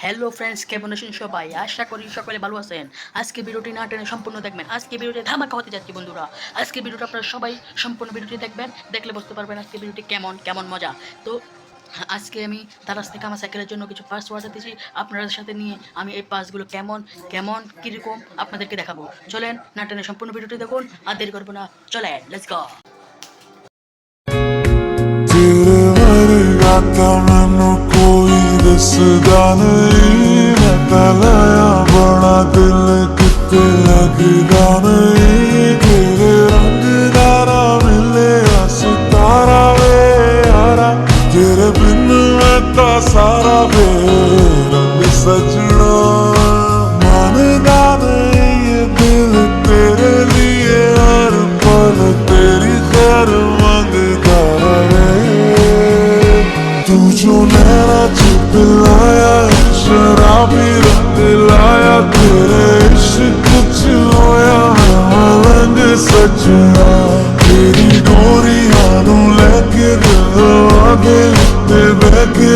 Hello friends, কেমন আছেন সবাই? আশা করি সকলে ভালো আছেন। আজকে ভিডিওটি না টেনে সম্পূর্ণ দেখবেন। আজকে ভিডিওতে ধামাকা হতে যাচ্ছে বন্ধুরা। আজকে ভিডিওটা আপনারা সবাই সম্পূর্ণ ভিডিওটি দেখবেন, দেখলে বুঝতে পারবেন আজকে ভিডিওটি কেমন কেমন মজা। তো আজকে আমি দারাজ থেকে আমার সাইকেলের জন্য কিছু পার্টস অর্ডার দিয়েছি। আপনাদের সাথে নিয়ে আমি এই পার্টসগুলো কেমন কেমন কীরকম আপনাদেরকে দেখাবো। চলেন না টেনে সম্পূর্ণ ভিডিওটি দেখুন, আর দেরি করবো না, চলেন লেটস গো। मैनू कोई दसदा नहीं, मैं तलाया बड़ा दिल किते लगदा नहीं। तेरे रंग दारा मिले सितारा वे यारा, तेरे बिन मैं ता सारा वे रंग सजना। मानदा नहीं ये दिल तेरे लिए, हर पल तेरी खैर मंगदा रहे। तू जो नैना चुप लाया, शराबी रंग लाया, तेरे इश्क च होया मैं मलंग सजना। तेरी डोरियां नू लेके दिल आगे ते बैके